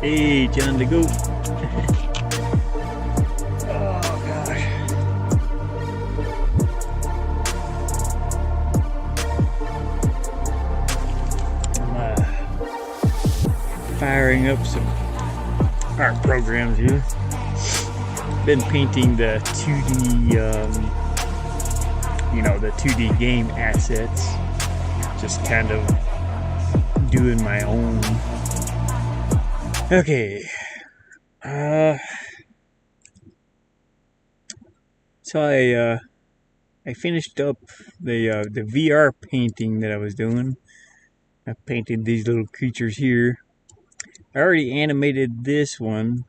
Hey, John the goat. Oh gosh. I'm firing up some art programs here. Been painting the 2D, the 2D game assets. Just kind of doing my own. Okay. So I finished up the VR painting that I was doing. I painted these little creatures here. I already animated this one,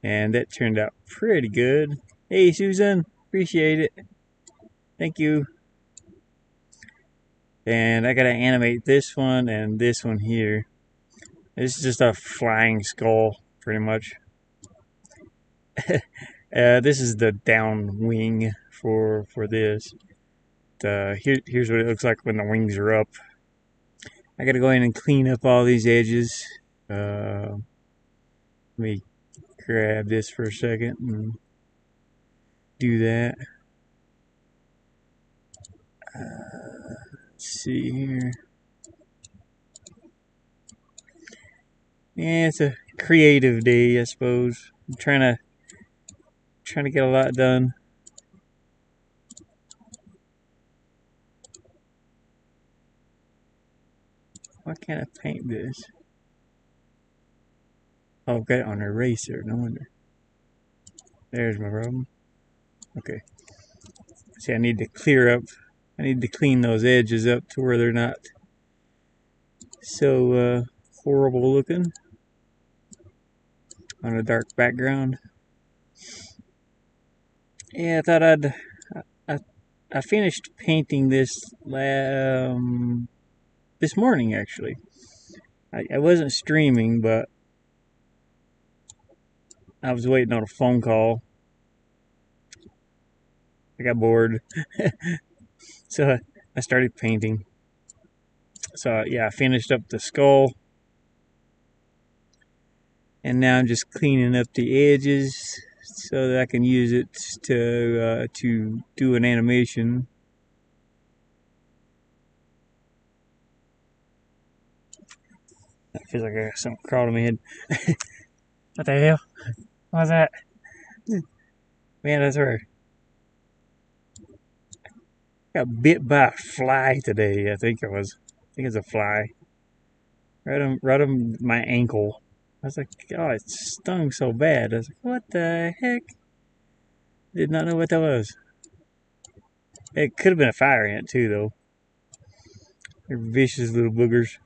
and that turned out pretty good. Hey Susan, appreciate it. Thank you. And I gotta animate this one and this one here. This is just a flying skull, pretty much. This is the down wing for this. Here's what it looks like when the wings are up. I gotta go in and clean up all these edges. Let me grab this for a second and do that. Let's see here. Yeah, it's a creative day, I suppose. I'm trying to get a lot done. Why can't I paint this? Oh, I've got it on eraser, no wonder. There's my problem. Okay. See, I need to clean those edges up to where they're not so horrible looking on a dark background. Yeah, I thought I finished painting this this morning, actually. I wasn't streaming, but I was waiting on a phone call. I got bored. So I started painting. So yeah, I finished up the skull. And now I'm just cleaning up the edges so that I can use it to do an animation. I feel like I got something crawled in my head. What the hell? What was that? Man, that's weird. Got bit by a fly today. I think it's a fly. Right on my ankle. I was like, oh, it stung so bad. I was like, what the heck? Did not know what that was. It could have been a fire ant too, though. They're vicious little boogers.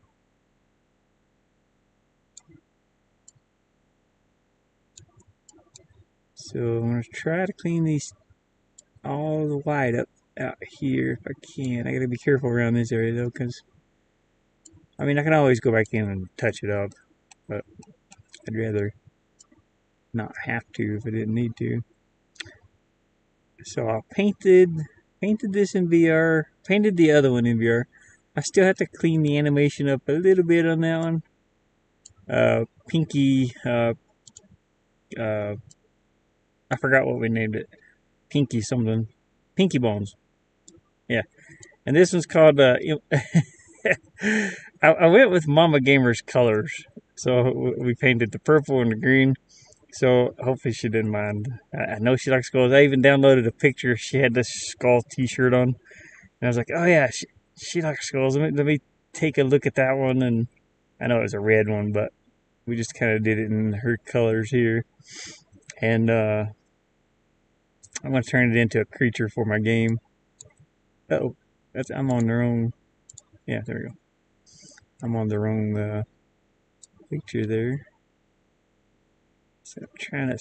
So I'm gonna try to clean these all the white up out here if I can. I gotta be careful around this area though, because I mean I can always go back in and touch it up, but I'd rather not have to if I didn't need to. So I painted this in VR, painted the other one in VR. I still have to clean the animation up a little bit on that one. Pinky, I forgot what we named it. Pinky something. Pinky Bones. Yeah. And this one's called, I went with Mama Gamer's colors. So we painted the purple and the green. So hopefully she didn't mind. I know she likes skulls. I even downloaded a picture. She had this skull t-shirt on. And I was like, oh yeah, she likes skulls. Let me take a look at that one. And I know it was a red one, but we just kind of did it in her colors here. And I'm going to turn it into a creature for my game. Uh-oh. I'm on the wrong... Yeah, there we go. I'm on the wrong picture there. So I'm trying to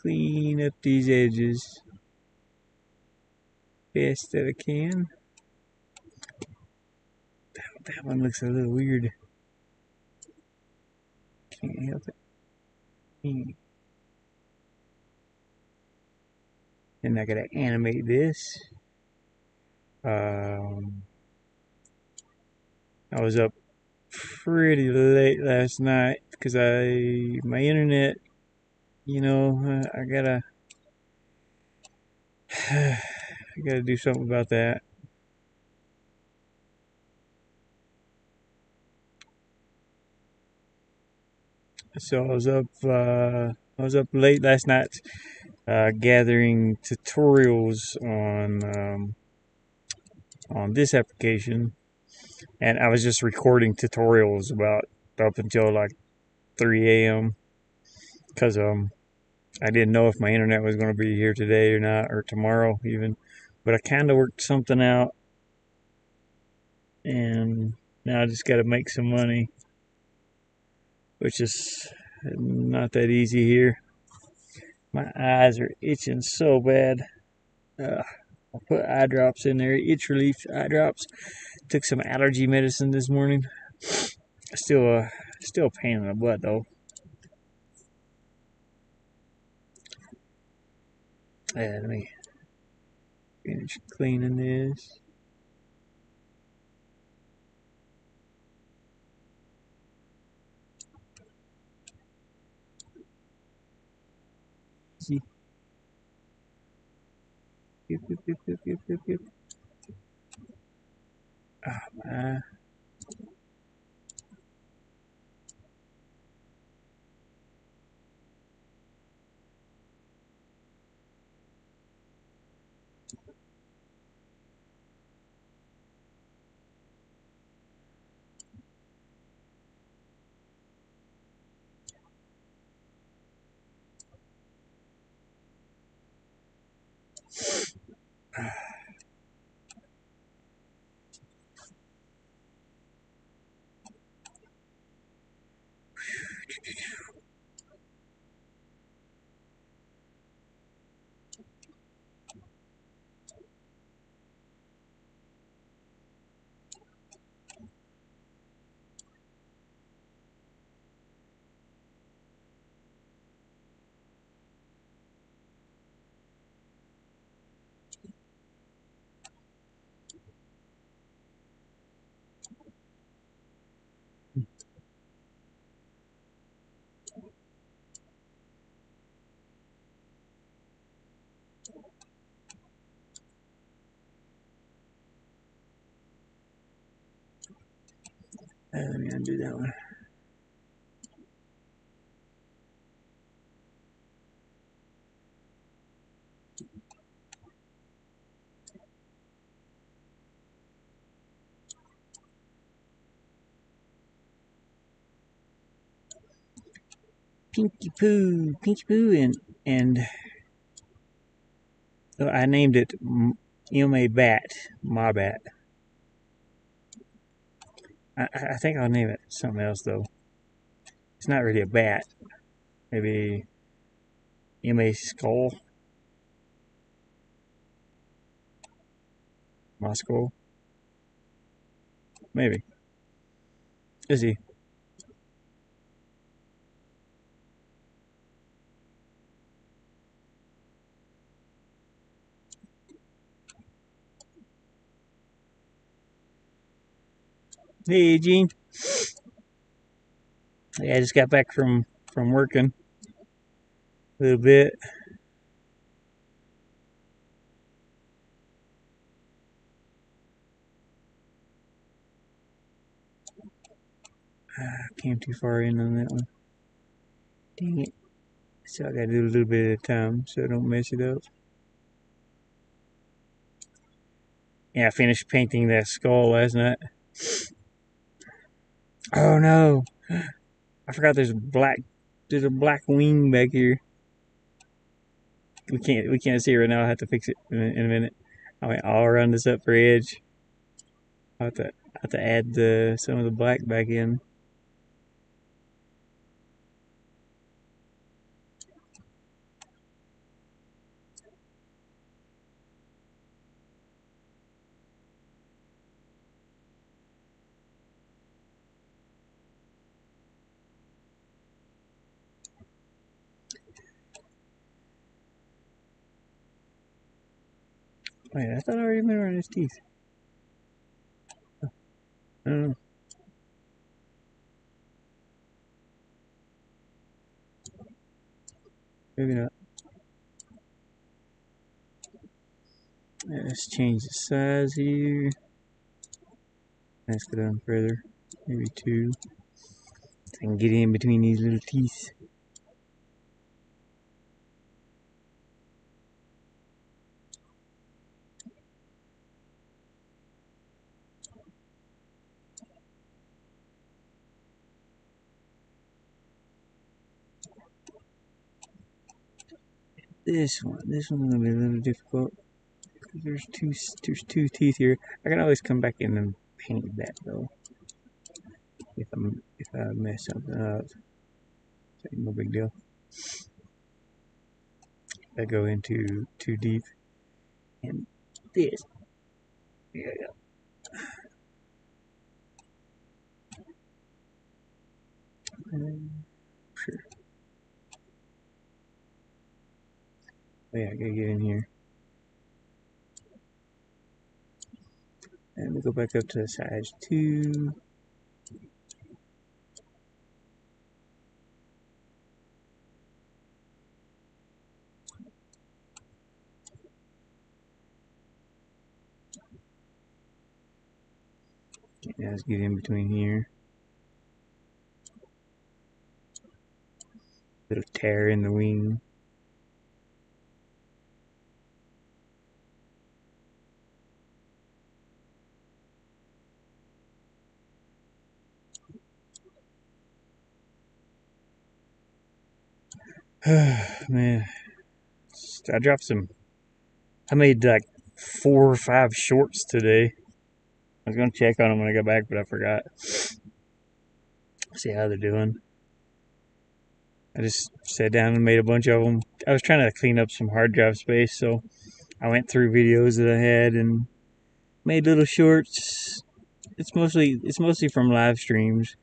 clean up these edges best that I can. That one looks a little weird. Can't help it. And I gotta animate this. I was up pretty late last night because my internet, you know, I gotta do something about that. So I was up late last night, gathering tutorials on this application, and I was just recording tutorials about up until like 3 a.m. because I didn't know if my internet was going to be here today or not, or tomorrow even. But I kind of worked something out, and now I just got to make some money, which is not that easy here. My eyes are itching so bad. I put eye drops in there, itch relief eye drops. Took some allergy medicine this morning. Still a pain in the butt though. Yeah, let me finish cleaning this. See. Yep, yep, yep, yep, yep, yep, yep. Oh, my. Let me undo that one. Pinky Poo, and I named it MA Bat, my bat. I think I'll name it something else though. It's not really a bat. Maybe MaSkull, MaSkull. Maybe. Is he? Hey, Gene. Yeah, I just got back from working a little bit. Came too far in on that one. Dang it. So I gotta do a little bit at a time so I don't mess it up. Yeah, I finished painting that skull last night. Oh no! I forgot there's a black wing back here. We can't see it right now. I'll have to fix it in a minute. I'll run this up for edge. I'll have to add some of the black back in. Wait, I thought I already made around his teeth. I don't know. Maybe not. Let's change the size here. Let's go down further. Maybe 2. I can get in between these little teeth. This one's gonna be a little difficult because there's two teeth here. I can always come back in and paint that though. If I mess something up, so no big deal. I go into too deep, and this. Yeah. Sure. Oh, yeah, I gotta get in here. And we go back up to size 2. Now let's get in between here. Little tear in the wing. Man, I dropped some. I made like 4 or 5 shorts today. I was gonna check on them when I got back, but I forgot. See how they're doing. I just sat down and made a bunch of them. I was trying to clean up some hard drive space, so I went through videos that I had and made little shorts. It's mostly from live streams.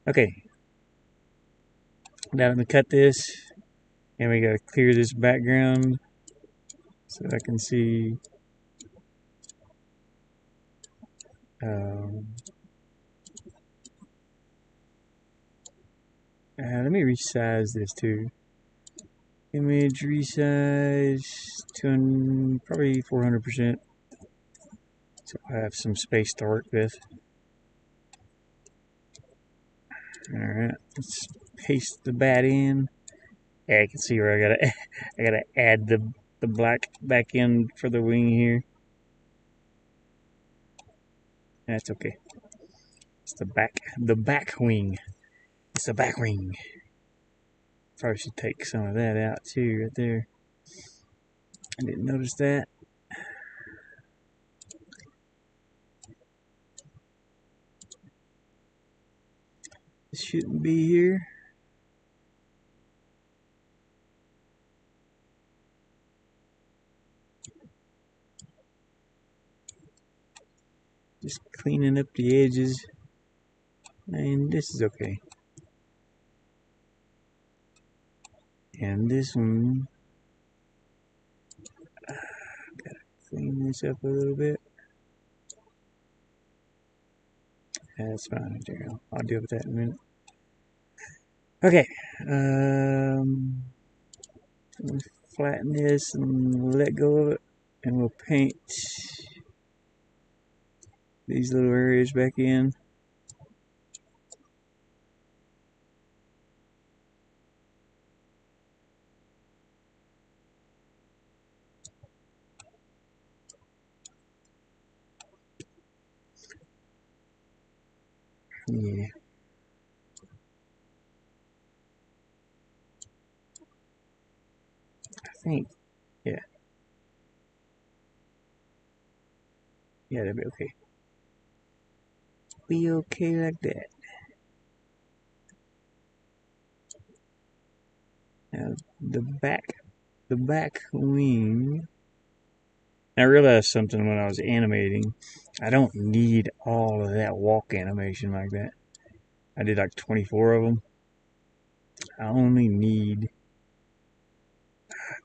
Okay, now let me cut this, and we gotta clear this background so I can see. Let me resize this too. Image resize to probably 400%. So I have some space to work with. Alright, let's paste the bat in. Yeah, I can see where I gotta add the black back end for the wing here. That's okay. It's the back wing. It's the back wing. Probably should take some of that out too, right there. I didn't notice that. This shouldn't be here. Just cleaning up the edges. And this is okay. And this one, gotta clean this up a little bit. That's fine. There, I'll deal with that in a minute. Okay. Flatten this and let go of it, and we'll paint these little areas back in. Yeah. I think, yeah. Yeah, that'll be okay. Be okay like that. Now, the back wing. I realized something when I was animating. I don't need all of that walk animation like that. I did like 24 of them. I only need,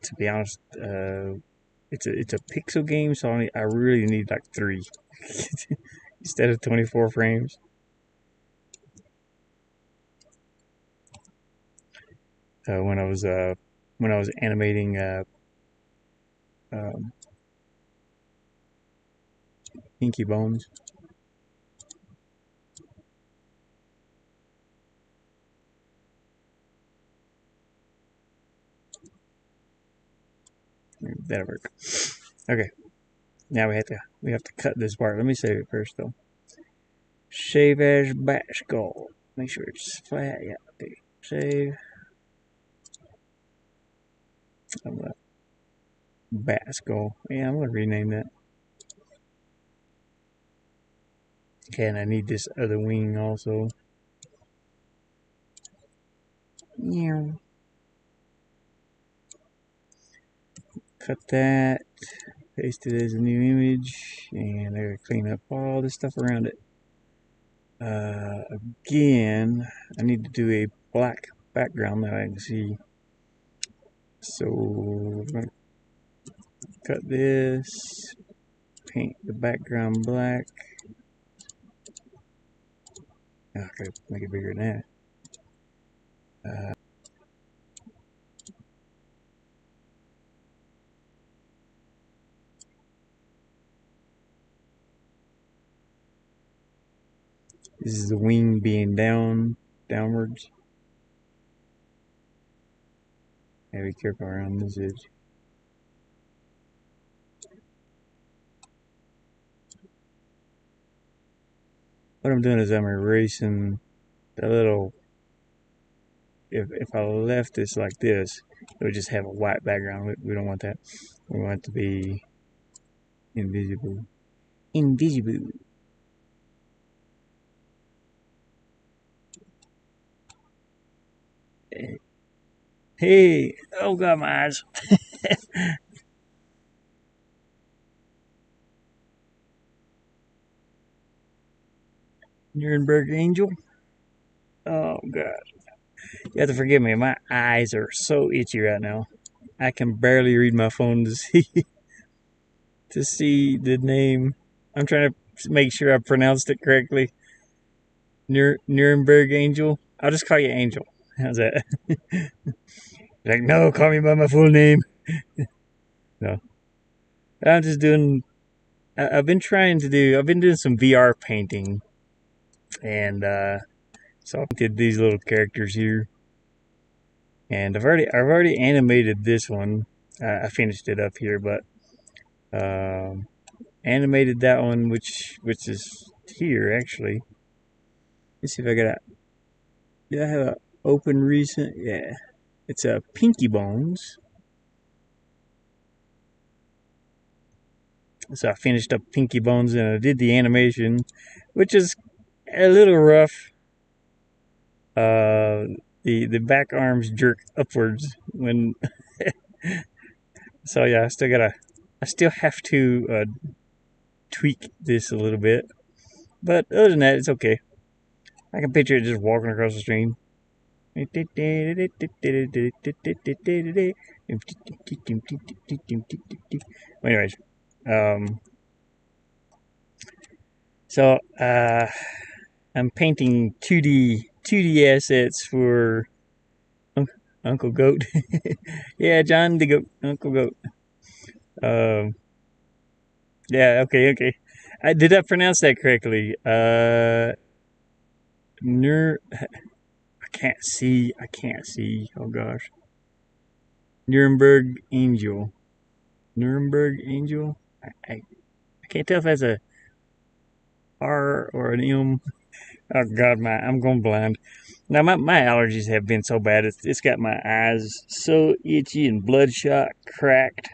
to be honest, it's a pixel game, so I really need like 3 instead of 24 frames. when I was animating Pinky Bones. That'll work. Okay. Now we have to cut this part. Let me save it first though. Save as MaSkull. Make sure it's flat. Yeah. Okay. Save. MaSkull. Yeah, I'm gonna rename that. Okay, and I need this other wing also. Yeah. Cut that. Paste it as a new image, and I gotta clean up all the stuff around it. Again, I need to do a black background that I can see. So I'm gonna cut this, paint the background black. Okay, make it bigger than that. This is the wing being downwards. Yeah, be careful around this edge. What I'm doing is I'm erasing the little. If I left this like this, it would just have a white background. We don't want that. We want it to be invisible. Invisible. Hey, oh god, my eyes. Nuremberg Angel. Oh god. You have to forgive me. My eyes are so itchy right now. I can barely read my phone to see the name. I'm trying to make sure I pronounced it correctly. Nuremberg Angel. I'll just call you Angel. How's that? Like, no, call me by my full name. No. I'm just doing. I've been doing some VR painting, and so I did these little characters here, and I've already animated this one. I finished it up here, but animated that one, which is here actually. Let's see if I got a. Do I have an open recent? Yeah, it's a Pinky Bones. So I finished up Pinky Bones and I did the animation, which is a little rough. The back arms jerk upwards when. So yeah, I still have to tweak this a little bit, but other than that, it's okay. I can picture it just walking across the stream. Anyways, so I'm painting 2D assets for Uncle Goat. Yeah, John the Goat, Uncle Goat. Yeah, okay. Did I pronounce that correctly? I can't see. Oh gosh. Nuremberg Angel. Nuremberg Angel? I can't tell if that's a R or an M. Oh god, I'm going blind. Now my allergies have been so bad. It's got my eyes so itchy and bloodshot, cracked.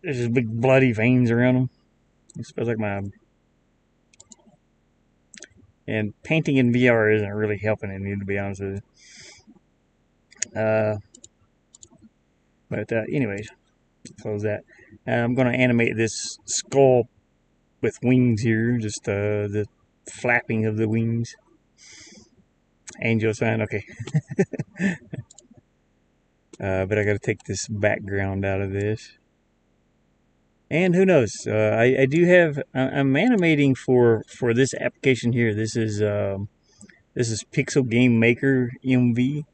There's just big bloody veins around them. It feels like my. And painting in VR isn't really helping any, to be honest with you. But anyways, close that. I'm going to animate this skull with wings here, just the flapping of the wings. Angel sign, okay. But I got to take this background out of this. And who knows? I do have. I'm animating for this application here. This is Pixel Game Maker MV.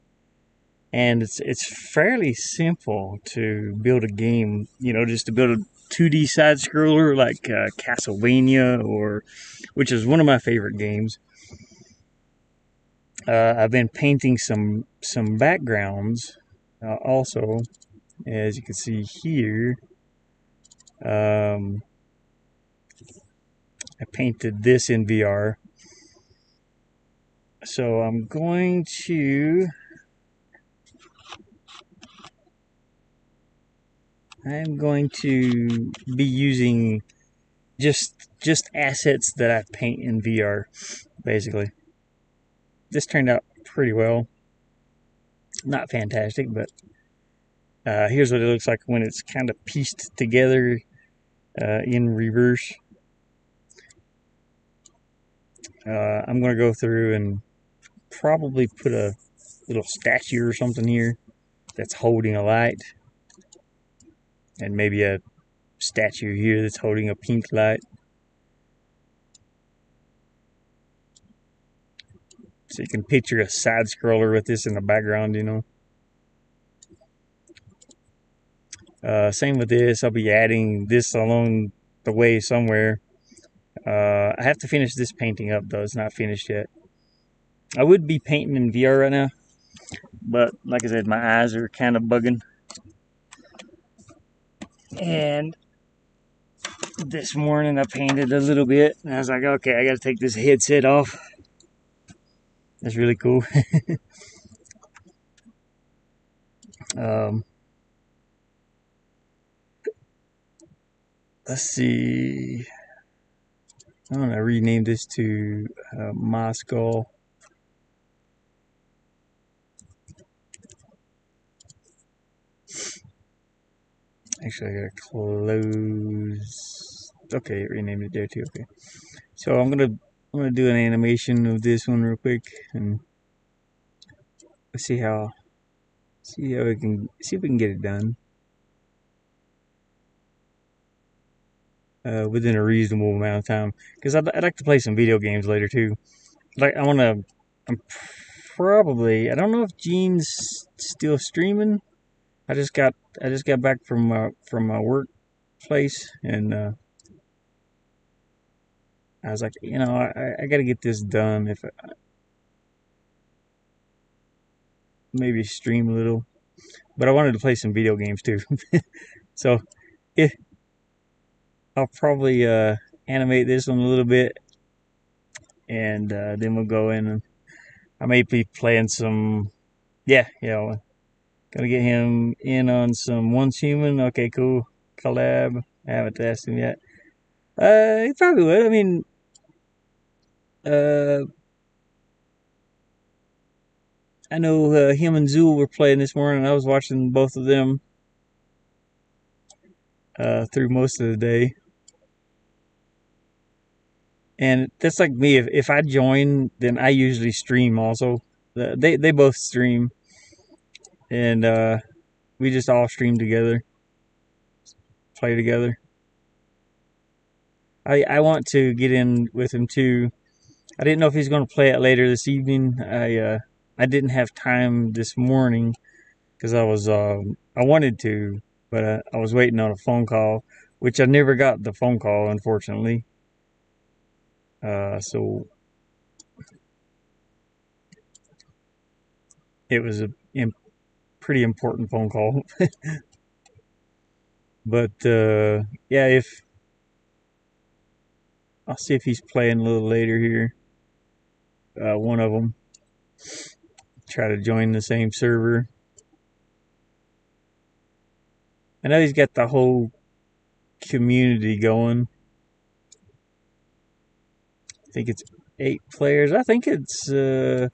and it's fairly simple to build a game. You know, just to build a 2D side scroller like Castlevania, or which is one of my favorite games. I've been painting some backgrounds also, as you can see here. I painted this in VR, so I'm going to be using just assets that I paint in VR, basically. This turned out pretty well. Not fantastic, but here's what it looks like when it's kind of pieced together in reverse. I'm going to go through and probably put a little statue or something here that's holding a light, and maybe a statue here that's holding a pink light. So you can picture a side scroller with this in the background, you know. Same with this. I'll be adding this along the way somewhere. I have to finish this painting up, though. It's not finished yet. I would be painting in VR right now, but like I said, my eyes are kind of bugging. And this morning I painted a little bit, and I was like, okay, I got to take this headset off. That's really cool. Let's see. I'm going to rename this to MaSkull. Actually, I gotta close. Okay, it renamed it there too. Okay, so I'm gonna do an animation of this one real quick, and let's see how we can see if we can get it done within a reasonable amount of time. Because I'd like to play some video games later too. Like I'm probably, I don't know if Gene's still streaming. I just got back from my workplace, and I was like, you know, I got to get this done. If maybe stream a little, but I wanted to play some video games too. So I'll probably animate this one a little bit, and then we'll go in, and I may be playing some. Yeah, gonna get him in on some Once Human. Okay, cool. Collab. I haven't asked him yet. He probably would. I mean, I know him and Zool were playing this morning. I was watching both of them through most of the day. And that's like me. If I join, then I usually stream also. They both stream. And we just all stream together. Play together. I want to get in with him too. I didn't know if he's going to play it later this evening. I didn't have time this morning because I wanted to, but I was waiting on a phone call, which I never got the phone call, unfortunately. So it was a pretty important phone call. But yeah, I'll see if he's playing a little later here. One of them. Try to join the same server. I know he's got the whole community going. I think it's 8 players. I think it's you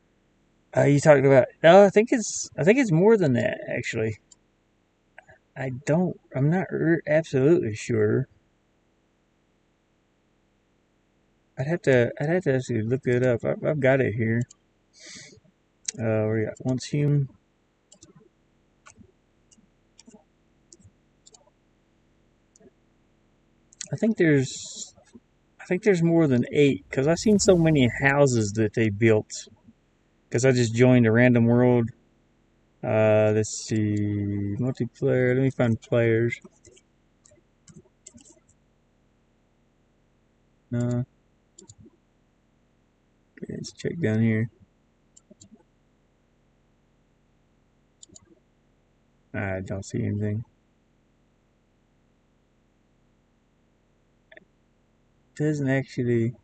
talking about? No, I think it's more than that actually. I'm not absolutely sure. I'd have to actually look it up. I've got it here. We got Once Human. I think there's more than 8 because I've seen so many houses that they built. Because I just joined a random world, Let's see, multiplayer. Let me find players. No. Okay, let's check down here. I don't see anything. Doesn't actually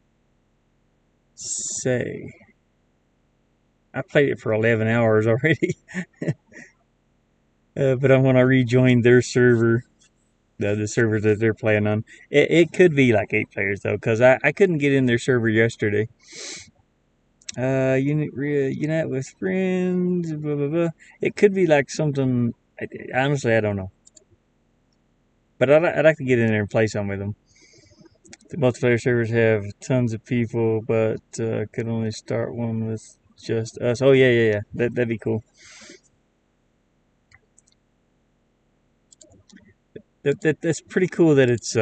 say. I played it for 11 hours already. But I want to rejoin their server, the server that they're playing on. It could be like 8 players though, because I couldn't get in their server yesterday. Unite with friends, blah blah blah. It could be like something. Honestly, I don't know. But I'd like to get in there and play some with them. The multiplayer servers have tons of people, but could only start one with just us. Oh yeah. That'd be cool. That's pretty cool that it's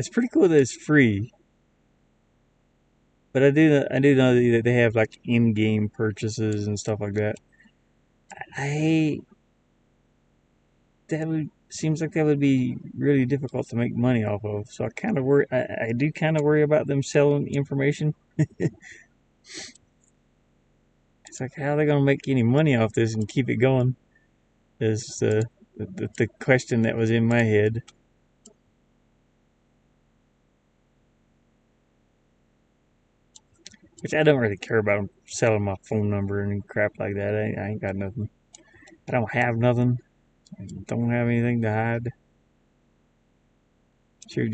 pretty cool that it's free. But I do know that they have like in-game purchases and stuff like that. I that would seems like that would be really difficult to make money off of. So I kind of worry. I do kind of worry about them selling information. It's like how are they gonna make any money off this and keep it going? Is the question that was in my head. Which I don't really care about them selling my phone number and crap like that. I ain't got nothing. I don't have nothing. I don't have anything to hide. Sure,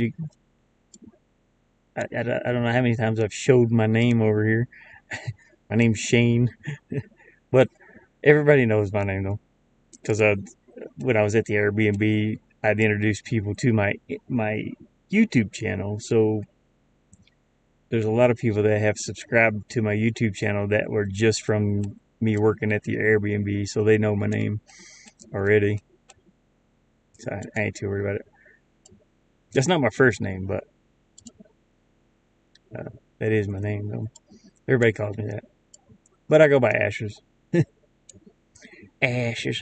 I don't know how many times I've showed my name over here. My name's Shane, but everybody knows my name though, because when I was at the Airbnb, I'd introduce people to my YouTube channel. So there's a lot of people that have subscribed to my YouTube channel that were just from me working at the Airbnb, so they know my name already. So I ain't too worried about it. That's not my first name, but uh, that is my name though. Everybody calls me that, but I go by Ashes. Ashes.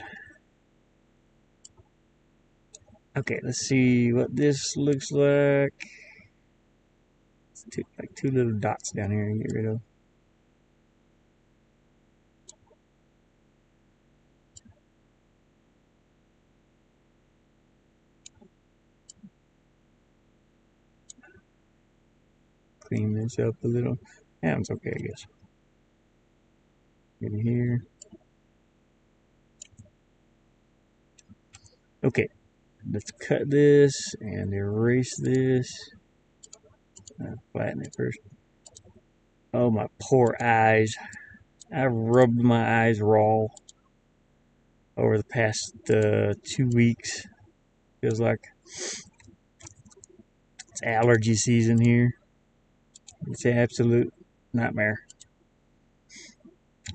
Okay, let's see what this looks like. It's like two little dots down here to get rid of. Clean this up a little. Yeah, it's okay, I guess. In here. Okay, let's cut this and erase this. Flatten it first. Oh, my poor eyes. I rubbed my eyes raw over the past 2 weeks. Feels like it's allergy season here. It's an absolute nightmare.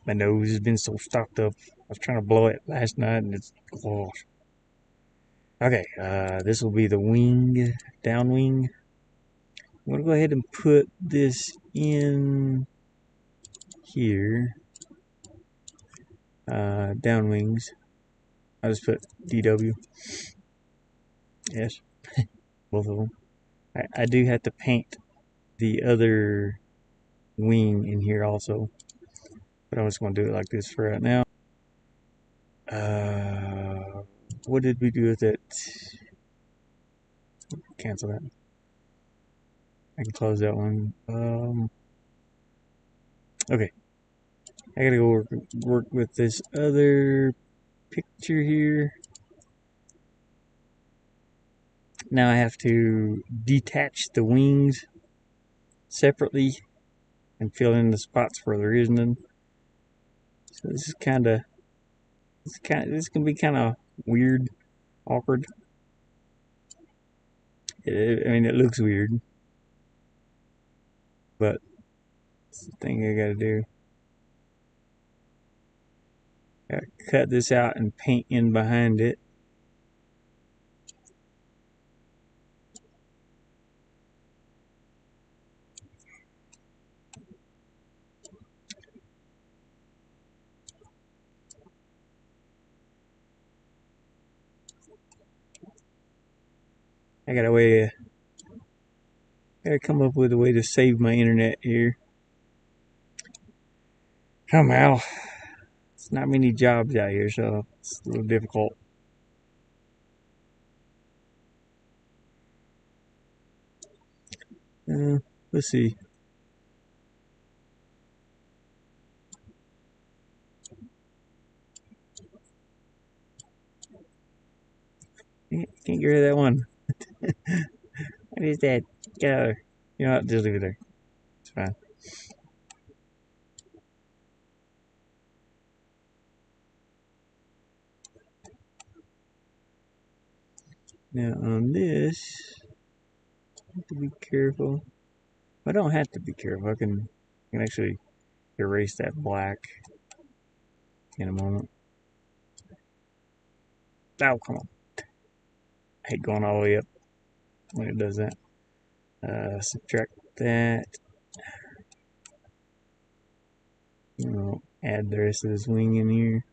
My nose has been so stopped up. I was trying to blow it last night and it's closed. Okay, this will be the wing, down wing. I'm going to go ahead and put this in here. Down wings. I'll just put DW. Yes, both of them. I do have to paint the other wing in here also. But I'm just going to do it like this for right now. What did we do with it? Cancel that. I can close that one. Okay. I gotta go work with this other picture here. Now I have to detach the wings separately and fill in the spots where there is none. So this is this can be kind of weird, awkward. I mean, it looks weird, but it's the thing I gotta do. Gotta cut this out and paint in behind it. I got a way to, gotta come up with a way to save my internet here. Somehow, it's not many jobs out here, so it's a little difficult. Let's see. Can't get rid of that one. What is that? Get out of there. You know what? Just leave it there. It's fine. Now on this, I have to be careful. I don't have to be careful. I can actually erase that black in a moment. Oh, come on. I hate going all the way up when it does that. Subtract that. Add the rest of this wing in here.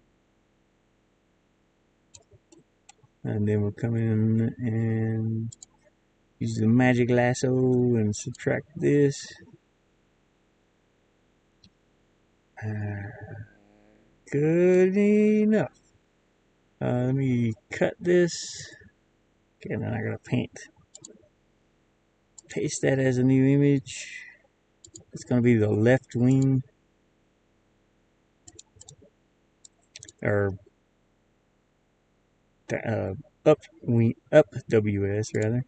And then we'll come in and use the magic lasso and subtract this. Good enough. Let me cut this. Okay, and then I gotta paint. Paste that as a new image. It's gonna be the left wing. Or up wing, up WS rather.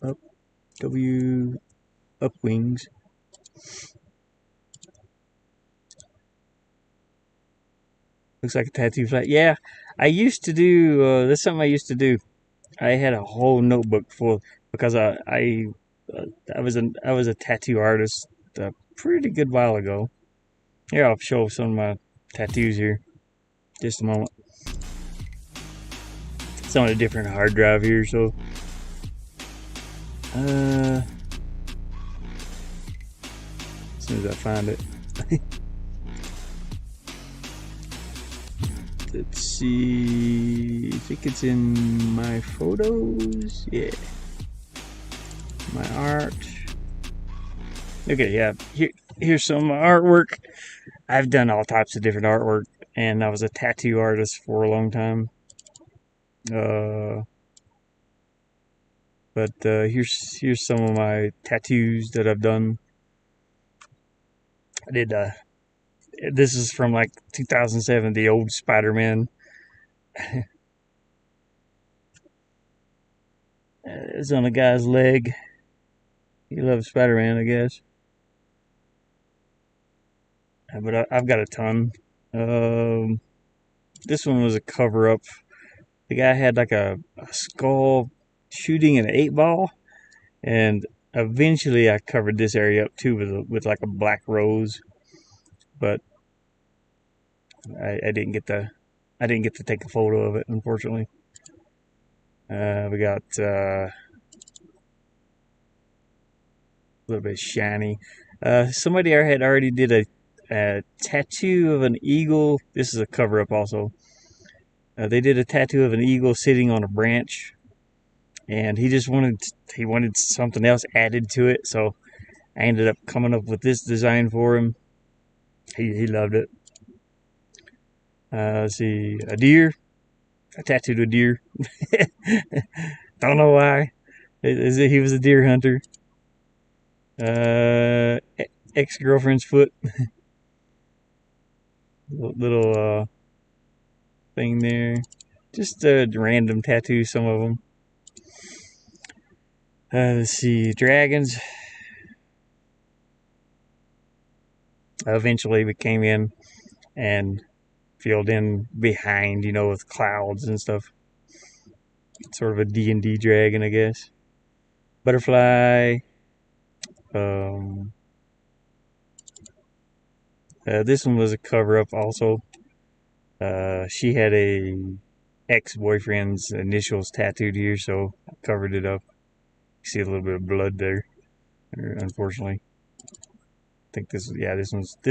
Up W, up wings. Looks like a tattoo flag. Yeah, I used to do. That's something I used to do. I had a whole notebook full because I was a tattoo artist a pretty good while ago. Here, I'll show some of my tattoos here. Just a moment. It's on a different hard drive here, so as soon as I find it. Let's see. I think it's in my photos. Yeah. My art. Okay, yeah. Here's some artwork. I've done all types of different artwork, and I was a tattoo artist for a long time. But here's some of my tattoos that I've done. I did this is from like 2007, the old Spider-Man. It's on a guy's leg. He loves Spider-Man, I guess. But I've got a ton. This one was a cover-up. The guy had like a skull shooting an 8-ball, and eventually I covered this area up too with like a black rose, but I didn't get to take a photo of it, unfortunately. We got a little bit shiny. Somebody had already did a tattoo of an eagle. This is a cover up also. They did a tattoo of an eagle sitting on a branch, and he wanted something else added to it, so I ended up coming up with this design for him. He loved it. Let's see, a deer. I tattooed a deer. Don't know why. He was a deer hunter. Ex-girlfriend's foot. Little thing there. Just a random tattoo, some of them. Let's see, dragons. Eventually we came in and filled in behind, with clouds and stuff. Sort of a D&D dragon, I guess. Butterfly. This one was a cover-up also. She had a ex-boyfriend's initials tattooed here, so I covered it up. You see a little bit of blood there, unfortunately. I think this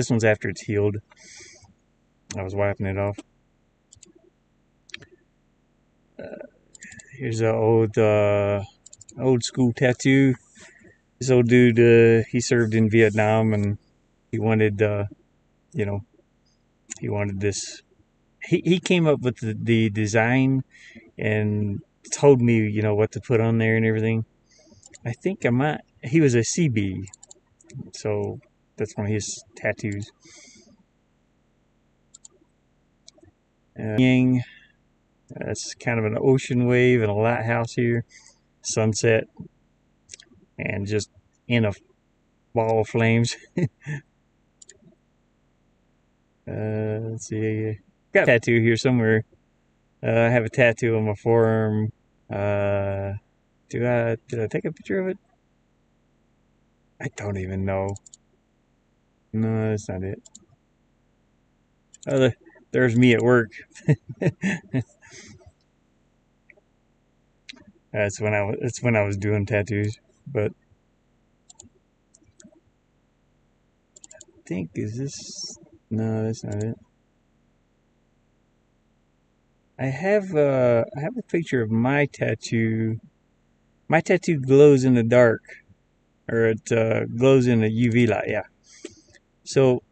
one's after it's healed. I was wiping it off. Here's an old school tattoo. This old dude, he served in Vietnam, and he wanted, you know, he wanted this. He came up with the design and told me, what to put on there and everything. I think I might. He was a CB, so that's one of his tattoos. Yang. That's kind of an ocean wave and a lighthouse here. Sunset, and just in a ball of flames. Let's see. Got a tattoo here somewhere. I have a tattoo on my forearm. Did I take a picture of it? I don't even know. No, that's not it. Oh, there's me at work. That's when I was doing tattoos. But I think is this? No, that's not it. I have a picture of my tattoo. My tattoo glows in the dark, or it glows in the UV light. Yeah. So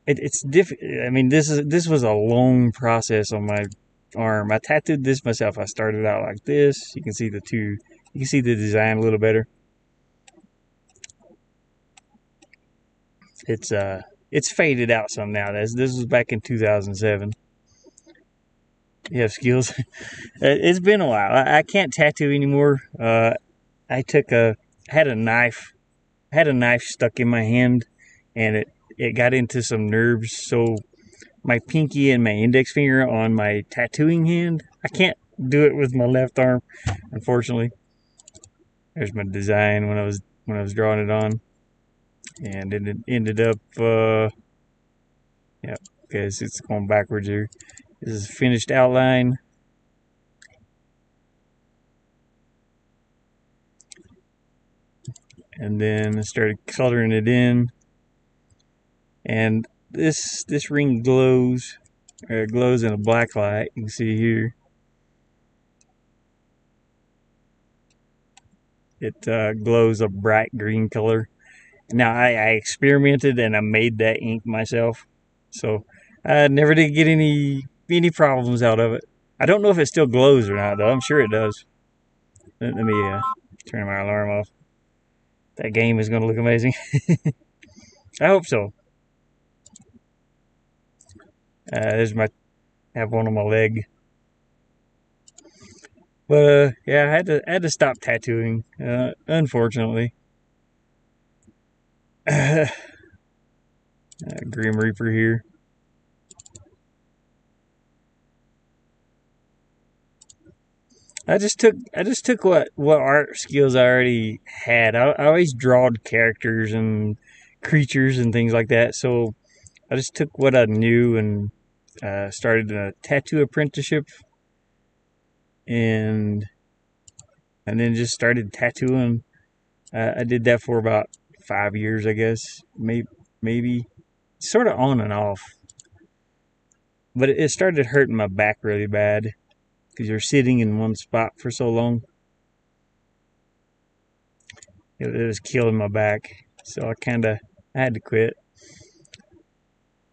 it's different. I mean, this was a long process on my arm. I tattooed this myself. I started out like this. You can see you can see the design a little better. It's faded out some now. This was back in 2007. You have skills. It's been a while. I can't tattoo anymore. I had a knife stuck in my hand, and it got into some nerves. So my pinky and my index finger on my tattooing hand, I can't do it with my left arm, unfortunately. There's my design when I was drawing it on, and it ended up. Yeah, okay, it's going backwards here. This is finished outline. And then I started coloring it in. And this ring glows. It glows in a black light. You can see here. It glows a bright green color. Now I experimented and I made that ink myself. So I never did get any problems out of it. I don't know if it still glows or not, though. I'm sure it does. Let me turn my alarm off. That game is going to look amazing. I hope so. There's I have one on my leg. But yeah, I had to stop tattooing. Unfortunately. Grim Reaper here. I just took what art skills I already had. I always drawed characters and creatures and things like that. So I just took what I knew and started a tattoo apprenticeship, and then just started tattooing. I did that for about 5 years, I guess, maybe sort of on and off. But it started hurting my back really bad because you're sitting in one spot for so long. It was killing my back, so I had to quit.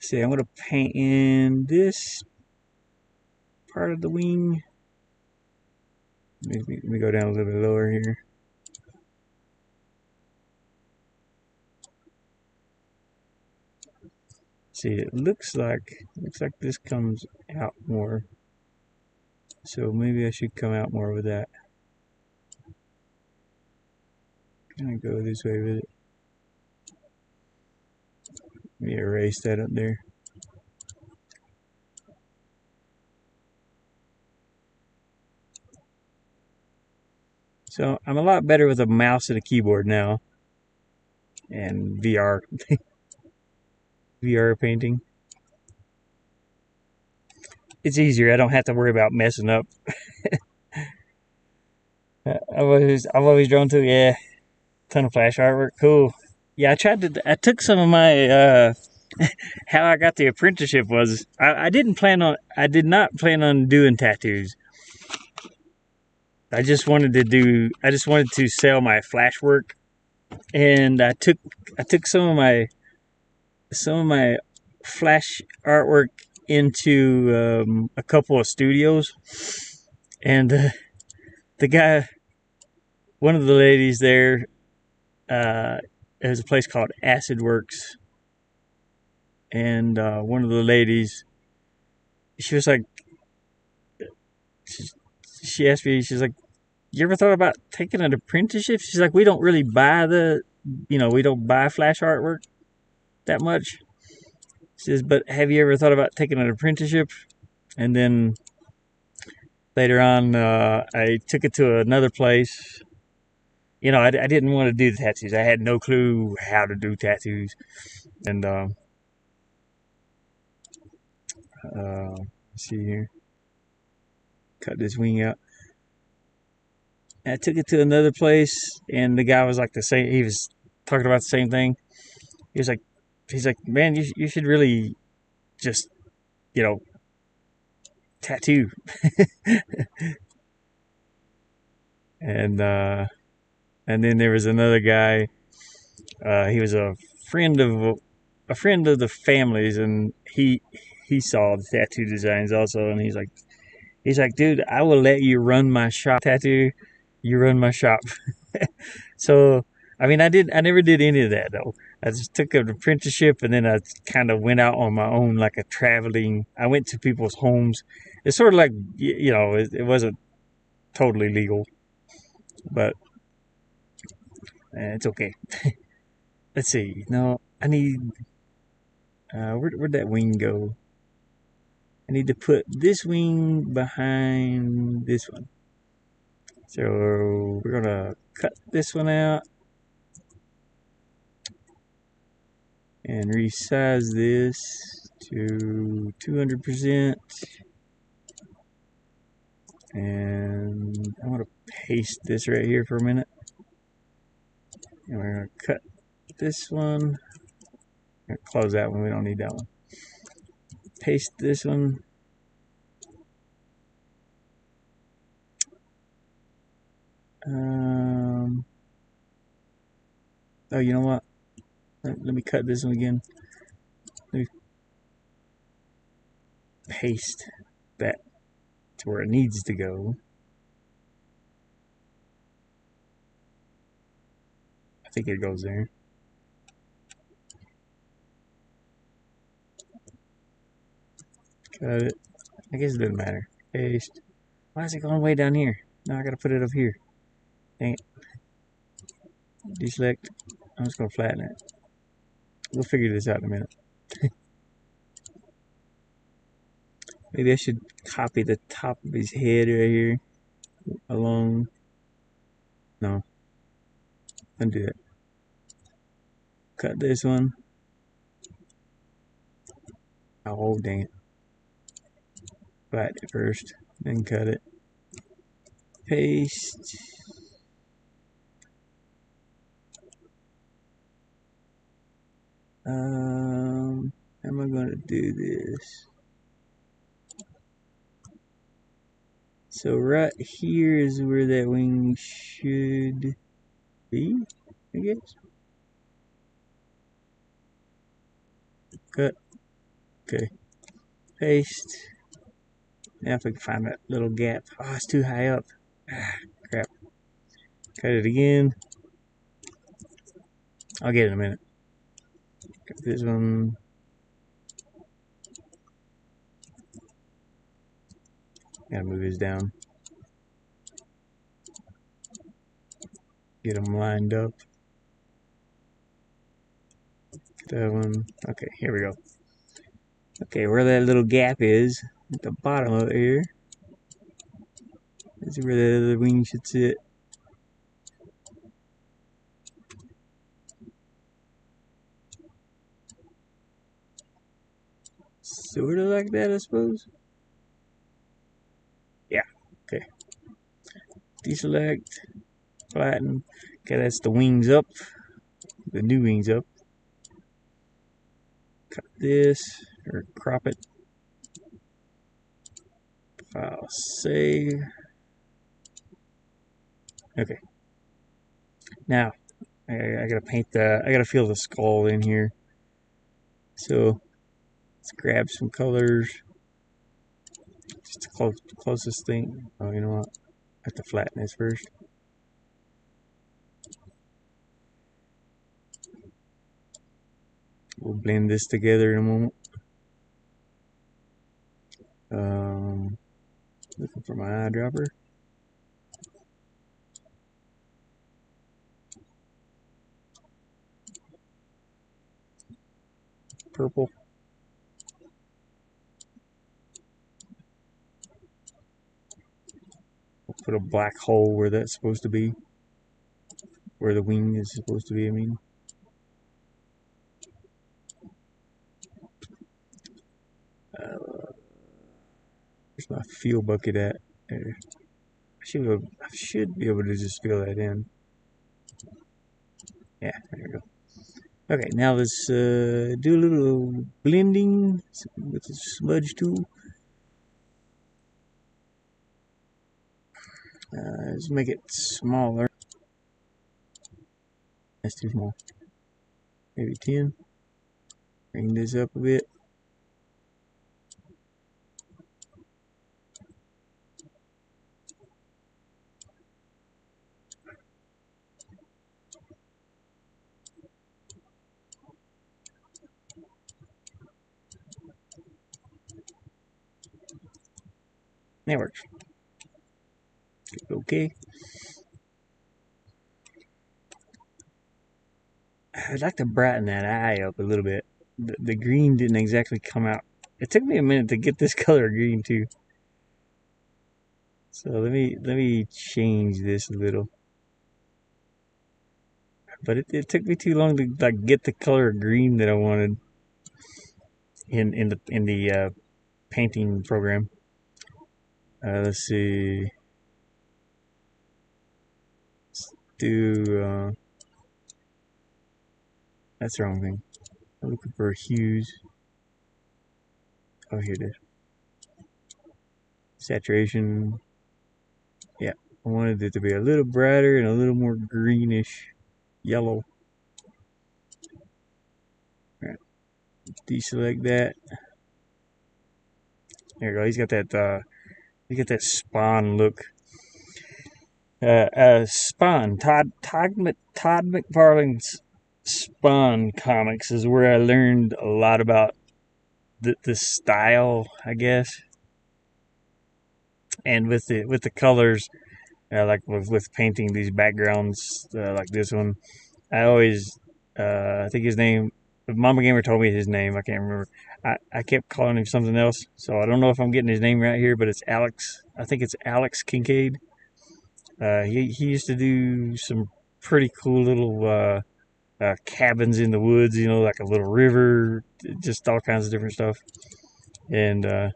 See, I'm gonna paint in this part of the wing. Let me go down a little bit lower here. See, it looks like this comes out more. So maybe I should come out more with that. Kind of go this way with it. Let me erase that up there. So I'm a lot better with a mouse and a keyboard now. And VR. VR painting. It's easier. I don't have to worry about messing up. I've always drawn to, yeah, ton of flash artwork. Cool. Yeah, I took some of my how I got the apprenticeship was I did not plan on doing tattoos. I just wanted to sell my flash work, and I took some of my flash artwork into a couple of studios, and the guy, one of the ladies there, there's a place called Acid Works, and one of the ladies, she was like, she, she asked me, she's like, "You ever thought about taking an apprenticeship?" She's like, "We don't really buy we don't buy flash artwork that much." She says, "But have you ever thought about taking an apprenticeship?" And then later on, I took it to another place. I didn't want to do the tattoos. I had no clue how to do tattoos. And let's see here. Cut this wing out. And I took it to another place, and the guy was like the same. He was talking about the same thing. He was like, "Man, you should really just, you know, tattoo." and and then there was another guy. He was a friend of the family's, and he saw the tattoo designs also, and he's like, "Dude, I will let you run my shop tattoo. You run my shop." So, I mean, I never did any of that though. I just took an apprenticeship, and then I kind of went out on my own, like a traveling. I went to people's homes. It's sort of like, it wasn't totally legal, but it's okay. Let's see. No, I need. Where'd that wing go? I need to put this wing behind this one. So we're gonna cut this one out and resize this to 200%. And I'm gonna paste this right here for a minute. And we're gonna cut this one. Close that one, we don't need that one. Paste this one. Oh, you know what? Let me cut this one again. Let me paste that to where it needs to go. I think it goes there. Cut it. I guess it doesn't matter. Paste. Why is it going way down here? Now I gotta put it up here. Dang it. Deselect. I'm just gonna flatten it. We'll figure this out in a minute. Maybe I should copy the top of his head right here along. No. Don't do that. Cut this one. Oh, dang it. Flatten it first, then cut it. Paste. How am I going to do this? So right here is where that wing should be, I guess. Cut. Okay. Paste. Now if we can find that little gap. Oh, it's too high up. Ah, crap. Cut it again. I'll get it in a minute. Cut this one. Gotta move this down. Get them lined up. That one. Okay, here we go. Okay, where that little gap is, at the bottom of here, is where the other wing should sit. Sort of like that, I suppose. Yeah, okay. Deselect, flatten. Okay, that's the wings up, the new wings up. Cut this, or crop it. File, save. Okay. Now, I gotta paint I gotta fill the skull in here. So, let's grab some colors. Just the closest thing. Oh, you know what? I have to flatten this first. We'll blend this together in a moment. Looking for my eyedropper. Purple. We'll put a black hole where that's supposed to be. Where the wing is supposed to be, I mean. Where's my fuel bucket at? There. I should be able to just fill that in. Yeah, there we go. Okay, now let's do a little blending with the smudge tool. Let's make it smaller. That's too small. Maybe 10. Bring this up a bit. That works. Okay. I'd like to brighten that eye up a little bit. The green didn't exactly come out. It took me a minute to get this color green too. So let me change this a little. But it took me too long to like get the color green that I wanted in the painting program. Let's see. Let's do. That's the wrong thing. I'm looking for hues. Oh, here it is. Saturation. Yeah, I wanted it to be a little brighter and a little more greenish yellow. All right. Deselect that. There you go. He's got that Spawn look. Spawn. Todd McFarlane's Spawn comics is where I learned a lot about the style, I guess, and with the colors, like with painting these backgrounds like this one. I always, I think his name. Mama Gamer told me his name. I can't remember. I kept calling him something else, so I don't know if I'm getting his name right here, but it's Alex. I think it's Alex Kincaid. He used to do some pretty cool little cabins in the woods, you know, like a little river, just all kinds of different stuff. And I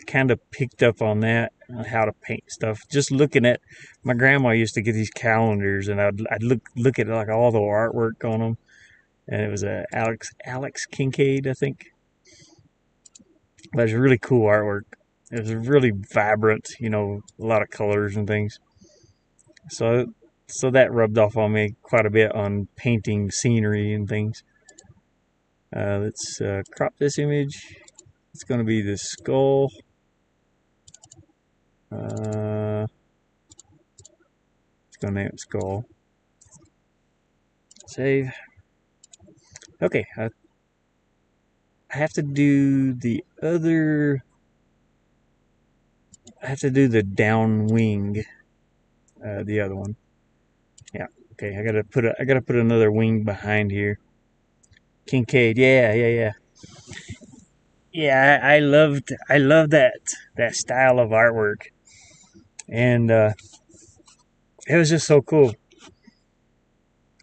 kind of picked up on that, on how to paint stuff. Just looking at, my grandma used to get these calendars, and I'd look at like all the artwork on them, and it was Alex Kincaid, I think. But it was really cool artwork. It was really vibrant, you know, a lot of colors and things. So that rubbed off on me quite a bit on painting scenery and things. Let's crop this image. It's going to be the skull. It's going to name it skull. Save. Okay, I have to do the other. I have to do the down wing. The other one. Yeah. Okay. I gotta put another wing behind here. Kincaid. Yeah. Yeah. I loved that style of artwork, and it was just so cool.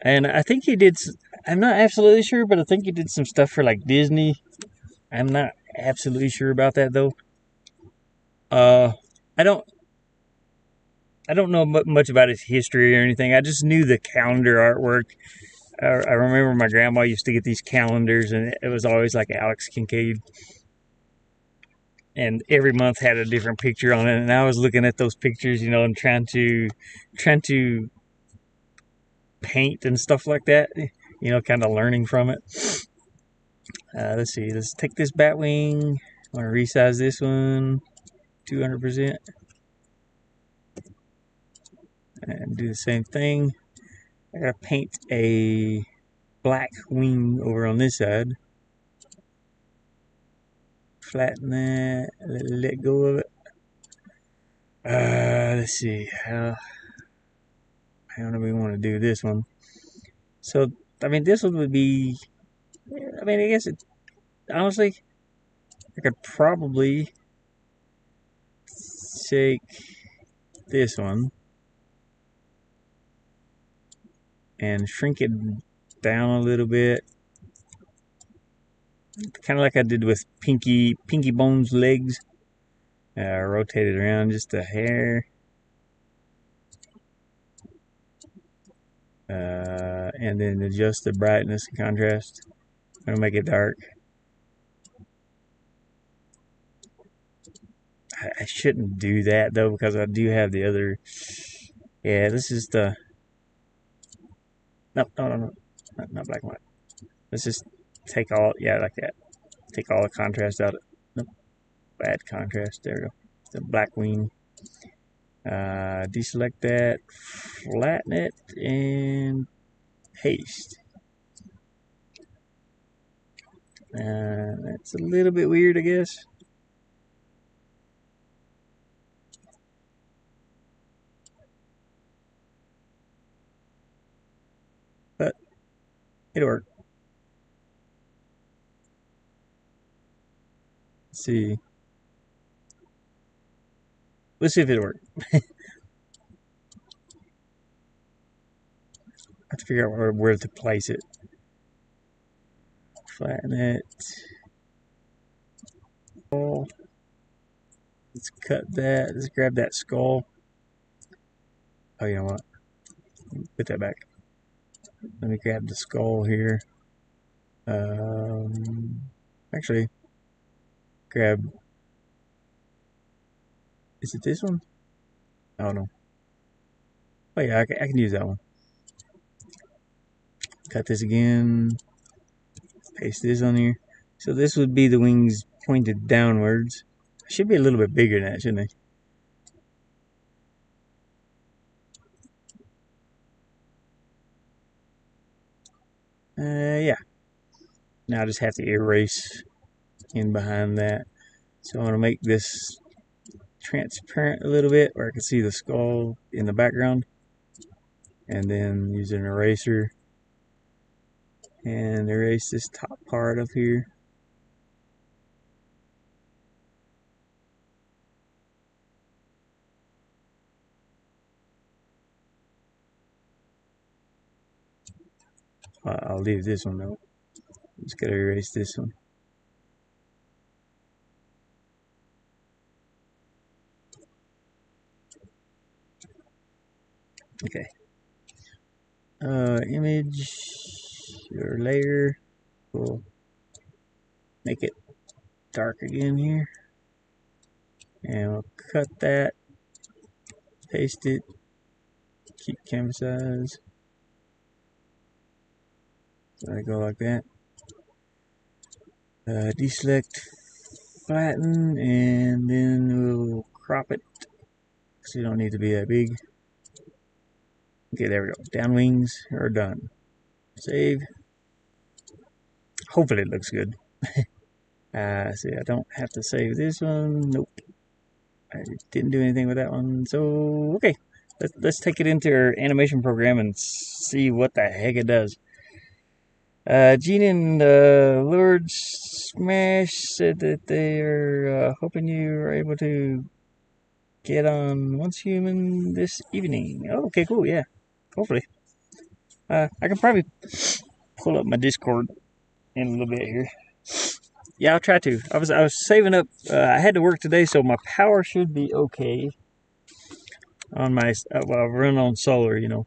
And I think he did. I'm not absolutely sure, but I think he did some stuff for like Disney. I'm not absolutely sure about that though. Uh, I don't. I don't know much about his history or anything. I just knew the calendar artwork. I remember my grandma used to get these calendars, and it was always like Alex Kincaid, and every month had a different picture on it. And I was looking at those pictures, you know, and trying to paint and stuff like that. You know, kind of learning from it. Let's see. Let's take this bat wing. I want to resize this one 200%. And do the same thing. I gotta paint a black wing over on this side. Flatten that. Let go of it. Let's see. How do we want to do this one? So, I mean, this one would be. I mean, I guess it. Honestly, I could probably take this one and shrink it down a little bit, kind of like I did with Pinky Bone's legs. Rotate it around just a hair, and then adjust the brightness and contrast. I'm gonna make it dark. I shouldn't do that though, because I do have the other. Yeah, this is the. No, not black and white. Let's just take all, yeah, like that. Take all the contrast out. Nope, bad contrast. There we go. The black wing. Deselect that, flatten it, and paste. That's a little bit weird, I guess. But it'll work. Let's see. Let's see if it'll work. I have to figure out where to place it. Flatten it. Let's cut that. Let's grab that skull. Oh, you know what? Put that back. Let me grab the skull here. Actually, grab. Is it this one? Oh no. Oh yeah, I can use that one. Cut this again. Paste this on here. So this would be the wings pointed downwards. Should be a little bit bigger than that, shouldn't they? Yeah. Now I just have to erase in behind that. So I'm going to make this transparent a little bit where I can see the skull in the background. And then use an eraser and erase this top part up here. I'll leave this one though. Just gotta erase this one. Okay. Image or layer. We'll make it dark again here. And we'll cut that. Paste it. Keep canvas size. So I go like that. Deselect, flatten, and then we'll crop it. So you don't need to be that big. Okay, there we go. Down wings are done. Save. Hopefully it looks good. See, I don't have to save this one. Nope. I didn't do anything with that one. So, okay. Let's take it into our animation program and see what the heck it does. Gene and Lord Smash said that they are hoping you are able to get on Once Human this evening. Oh, okay, cool, yeah. Hopefully. I can probably pull up my Discord in a little bit here. Yeah, I'll try to. I was saving up. I had to work today, so my power should be okay. On my well, I run on solar, you know.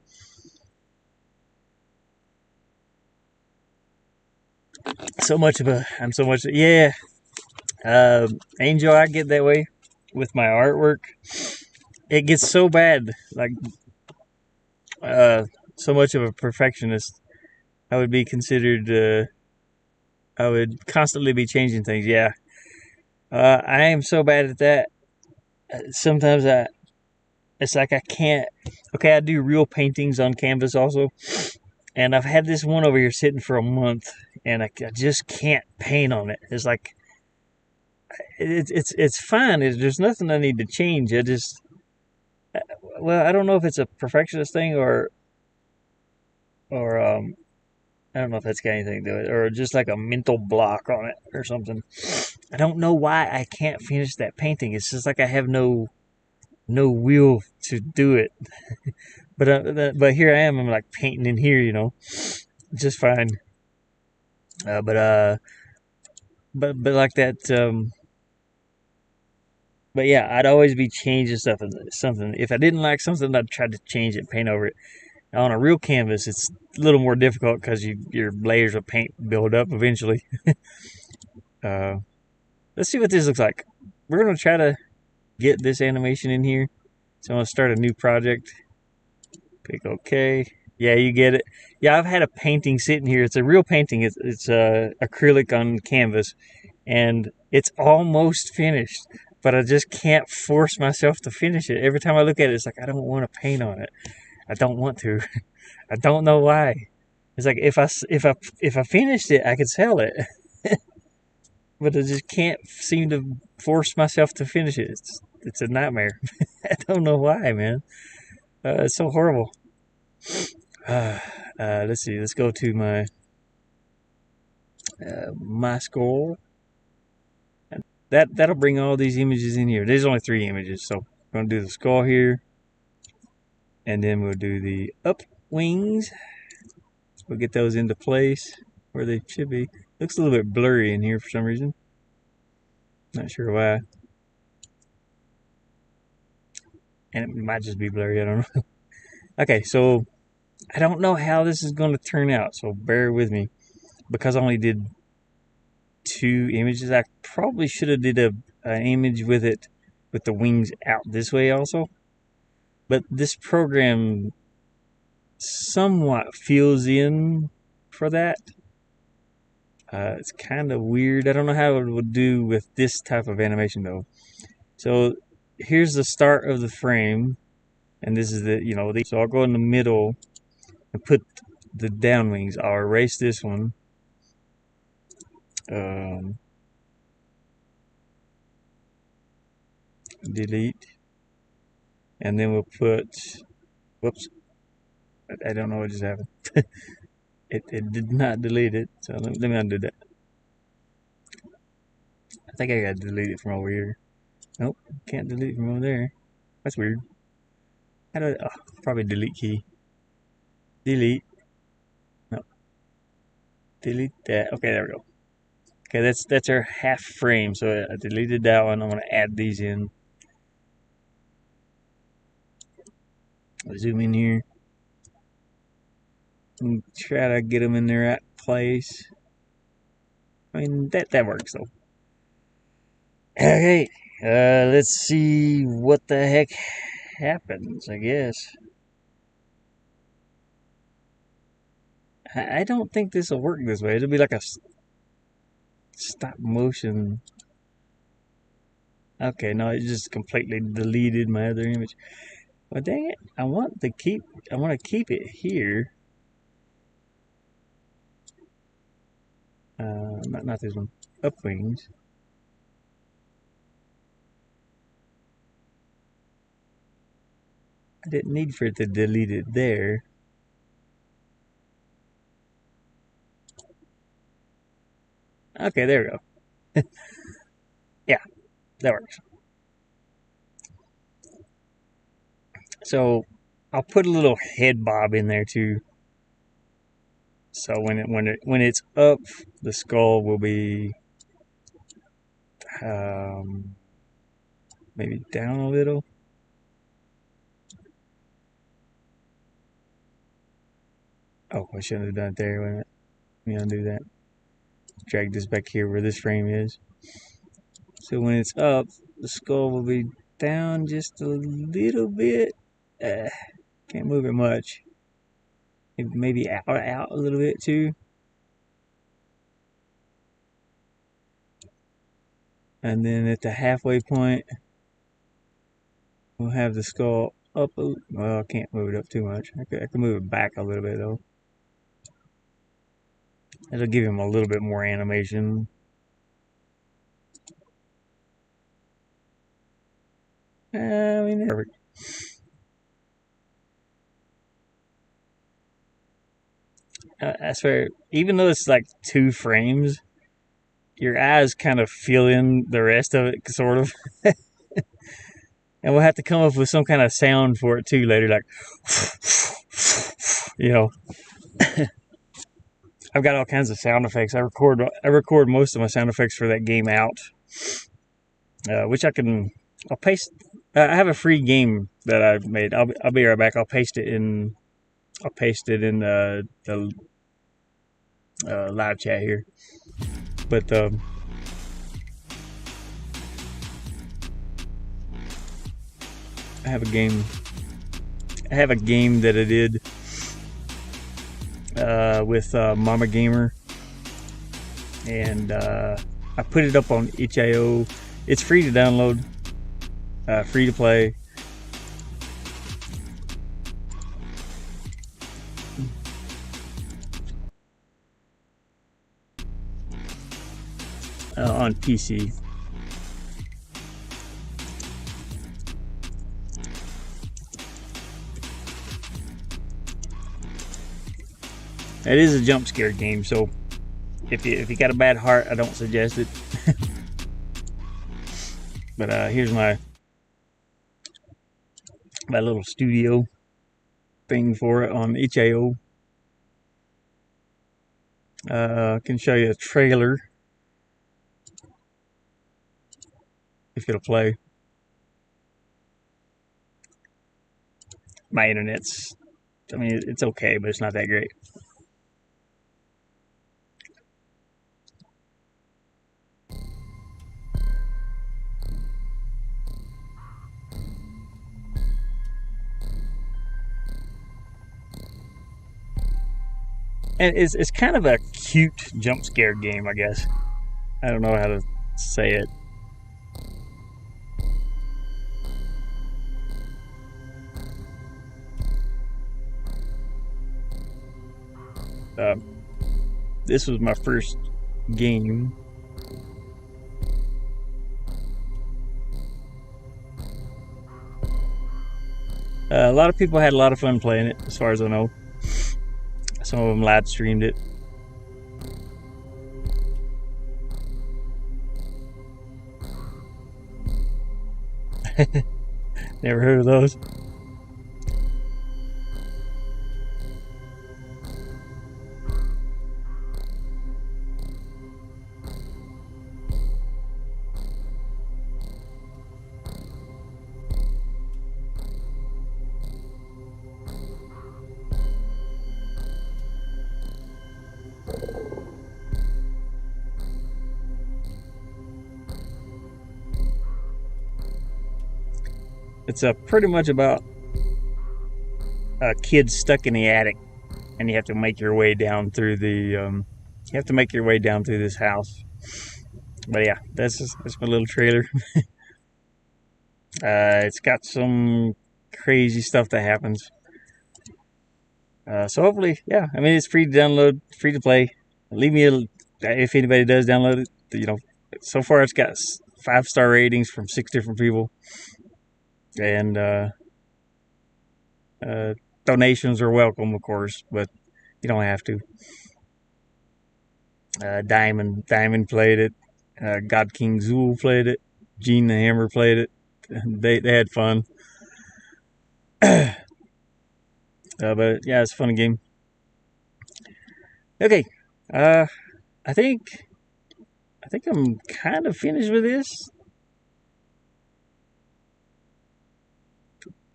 I'm so much. Yeah. Angel, I get that way with my artwork. It gets so bad. Like, so much of a perfectionist, I would be considered. I would constantly be changing things. Yeah, I am so bad at that. Sometimes it's like I can't. Okay, I do real paintings on canvas also, and I've had this one over here sitting for a month, and I just can't paint on it. It's like it's fine. There's nothing I need to change. I just, well, I don't know if it's a perfectionist thing or I don't know if that's got anything to do with it, or just like a mental block on it or something. I don't know why I can't finish that painting. It's just like I have no will to do it. But here I am. I'm like painting in here, just fine. Uh, but uh, but like that. But yeah, I'd always be changing stuff. Something. If I didn't like something, I'd try to change it, paint over it. On a real canvas, it's a little more difficult because your layers of paint build up eventually. Uh, let's see what this looks like. We're gonna try to get this animation in here. So I'm gonna start a new project. Click OK. Yeah, you get it. Yeah, I've had a painting sitting here. It's a real painting. It's acrylic on canvas, and it's almost finished. But I just can't force myself to finish it. Every time I look at it, it's like I don't want to paint on it. I don't want to. I don't know why. It's like if I finished it, I could sell it, but I just can't seem to force myself to finish it. It's a nightmare. I don't know why, man. It's so horrible. Let's see. Let's go to my MaSkull. That'll bring all these images in here. There's only 3 images, so we're gonna do the skull here, and then we'll do the up wings. We'll get those into place where they should be. Looks a little bit blurry in here for some reason. Not sure why. And it might just be blurry, I don't know. Okay, so I don't know how this is going to turn out, so bear with me. Because I only did 2 images, I probably should have did an image with it with the wings out this way also. But this program somewhat fills in for that. It's kind of weird. I don't know how it would do with this type of animation though. So here's the start of the frame, and this is so I'll go in the middle and put the down wings. I'll erase this one. Delete, and then we'll put. Whoops, I don't know what just happened. it did not delete it, so let me undo that. I think I got to delete it from over here. Nope, can't delete from over there. That's weird. How do I, probably delete key. Delete. No. Delete that. Okay, there we go. Okay, that's our half frame. So I deleted that one. I'm gonna add these in. I'll zoom in here and try to get them in the right place. I mean that works though. Okay, let's see what the heck happens. I guess. I don't think this will work this way. It'll be like a stop motion. Okay, no, it just completely deleted my other image. Well, dang it! I want to keep it here. Not this one. Up wings. I didn't need for it to delete it there. Okay, there we go. Yeah, that works. So I'll put a little head bob in there too. So when it's up, the skull will be maybe down a little. Oh, I shouldn't have done it there. Wait a minute. Let me undo that. Drag this back here where this frame is. So when it's up, the skull will be down just a little bit. Can't move it much. maybe out a little bit too. And then at the halfway point, we'll have the skull up. Well, I can't move it up too much. I can move it back a little bit though. It'll give him a little bit more animation. I mean, perfect. I swear, even though it's like 2 frames, your eyes kind of fill in the rest of it, sort of. And we'll have to come up with some kind of sound for it too later, like, you know. I've got all kinds of sound effects. I record most of my sound effects for that game out, which I'll paste. I have a free game that I've made. I'll be right back. I'll paste it in the live chat here. But I have a game that I did with Mama Gamer, and I put it up on itch.io. It's free to download, free to play. On PC. It is a jump scare game, so if you got a bad heart, I don't suggest it. But here's my little studio thing for it on itch.io. I can show you a trailer if it'll play. My internet's, I mean, it's okay, but it's not that great. And it's kind of a cute jump scare game, I guess. I don't know how to say it. This was my first game. A lot of people had a lot of fun playing it, as far as I know. Some of them live streamed it. Never heard of those. It's pretty much about a kid stuck in the attic, and you have to make your way down through this house. But yeah, that's my little trailer. It's got some crazy stuff that happens. So hopefully, yeah. I mean, it's free to download, free to play. Leave me if anybody does download it. You know, so far it's got 5-star ratings from 6 different people. And donations are welcome, of course, but you don't have to. Diamond played it. God King Zool played it. Gene the Hammer played it. They had fun. But yeah, it's a fun game. Okay, I think I'm kind of finished with this.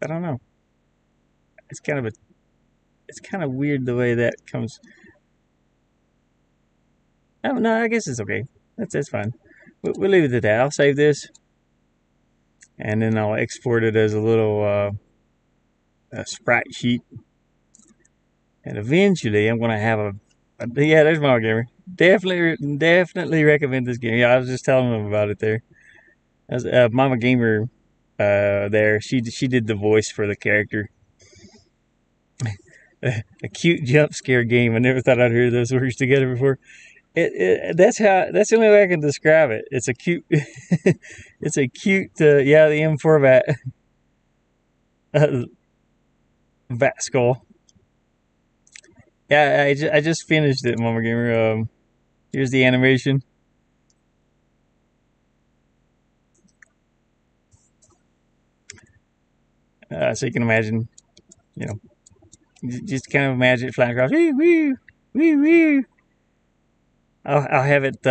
I don't know. It's kind of weird the way that comes. Oh no, I guess it's okay. That's fine. We'll leave it at that. I'll save this, and then I'll export it as a little a sprite sheet, And eventually, I'm gonna have yeah. There's Mama Gamer. Definitely recommend this game. Yeah, I was just telling them about it there. As Mama Gamer, there she did the voice for the character. A cute jump scare game. I never thought I'd hear those words together before. That's the only way I can describe it. It's a cute it's a cute yeah, the M4 MaSkull. Yeah, I just finished it, Mama Gamer. Here's the animation. So you can imagine, you know, just kind of imagine it flying across. Woo woo woo woo. I'll have it.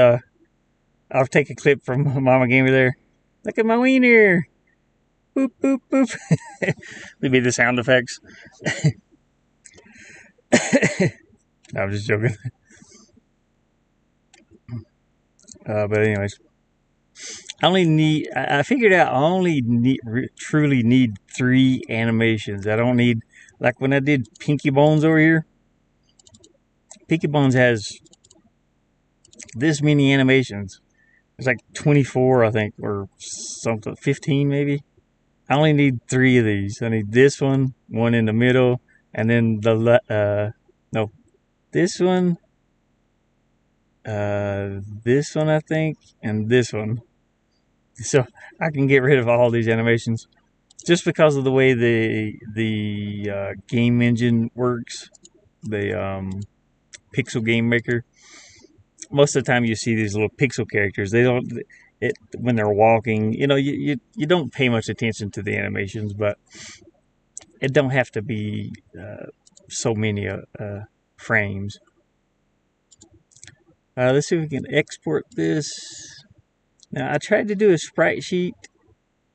I'll take a clip from Mama Gamer there. Look at my wiener. Boop boop boop. Maybe the sound effects. No, I'm just joking. But anyways, I figured out I only truly need 3 animations. I don't need, like when I did Pinky Bones over here. Pinky Bones has this many animations. It's like 24, I think, or something, 15 maybe. I only need 3 of these. I need this one in the middle, and then no, this one, I think, and this one. So I can get rid of all these animations just because of the way the game engine works. The pixel game maker. Most of the time, you see these little pixel characters. They don't. When they're walking, you don't pay much attention to the animations, but it don't have to be so many frames. Let's see if we can export this. Now I tried to do a sprite sheet,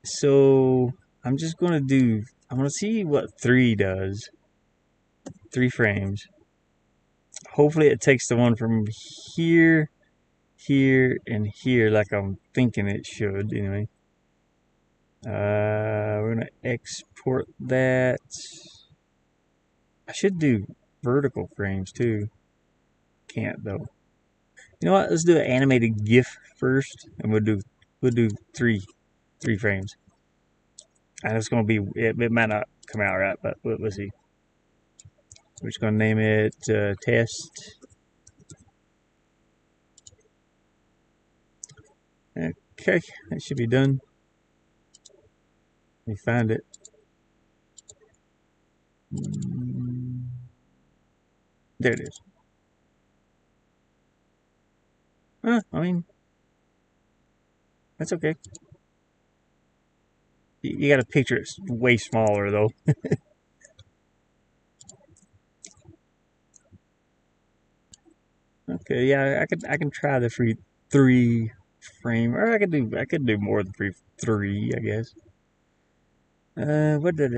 so I'm just gonna do. I'm gonna see what 3 does. 3 frames. Hopefully, it takes the one from here, here, and here, like I'm thinking it should. Anyway, we're gonna export that. I should do vertical frames too. Can't though. You know what? Let's do an animated GIF first, and we'll do three frames. And it's gonna be it might not come out right, but we'll see. We're just gonna name it test. Okay, that should be done. Let me find it. There it is. I mean, that's okay. You got to picture it way smaller though. Okay, yeah, I can try the 3 frame, or I could do more than 3, I guess. What did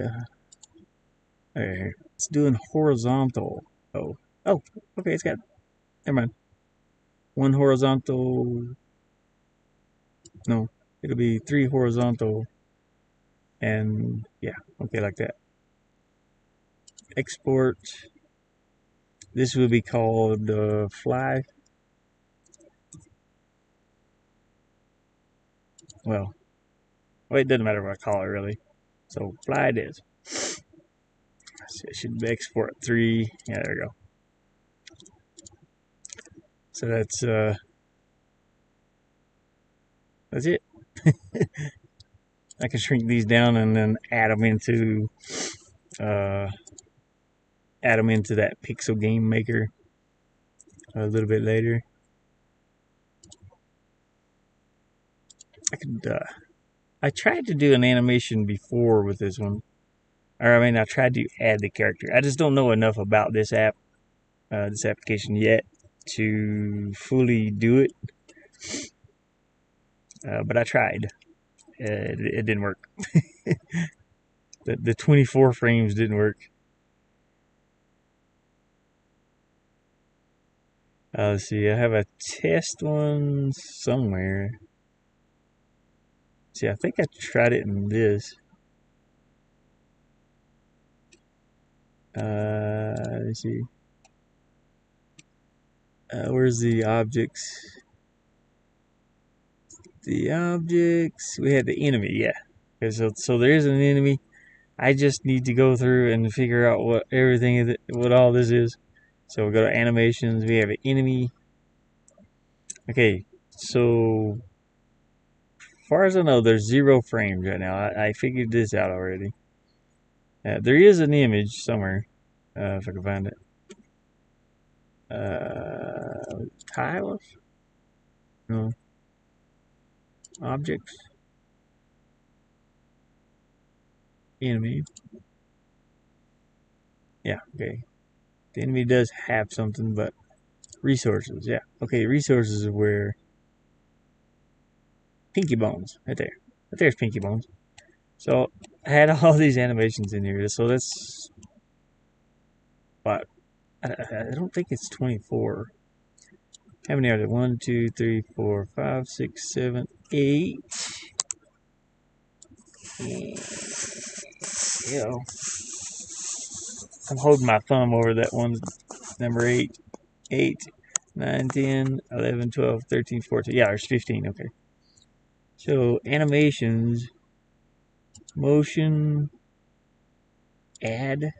okay, it's doing horizontal. Oh, okay, it's got. Never mind. 1 horizontal. No, it'll be 3 horizontal, and yeah, okay, like that. Export. This will be called fly. Well, it doesn't matter what I call it really. So fly it is. So it should export 3. Yeah, there we go. So that's it. I can shrink these down and then add them into that pixel game maker a little bit later. I tried to do an animation before with this one, or I mean, I tried to add the character. I just don't know enough about this application yet to fully do it. But I tried. It didn't work. The 24 frames didn't work. Let's see. I have a test one somewhere. See, I think I tried it in this. Let's see. Where's the objects? The objects. We had the enemy, yeah. Okay, so there is an enemy. I just need to go through and figure out what everything, what all this is. So we go to animations. We have an enemy. Okay, so far as I know, there's 0 frames right now. I figured this out already. There is an image somewhere, if I can find it. Tiles? No. Objects? Enemy. Yeah, okay. The enemy does have something, but resources, yeah. Okay, resources is where Pinky Bones, right there. Right there's Pinky Bones. So I had all these animations in here. So that's what I don't think it's 24. How many are there? 1, 2, 3, 4, 5, 6, 7, 8. And, you know, I'm holding my thumb over that one. Number 8, 8, 9, 10, 11, 12, 13, 14. Yeah, there's 15. Okay. So animations, motion, add.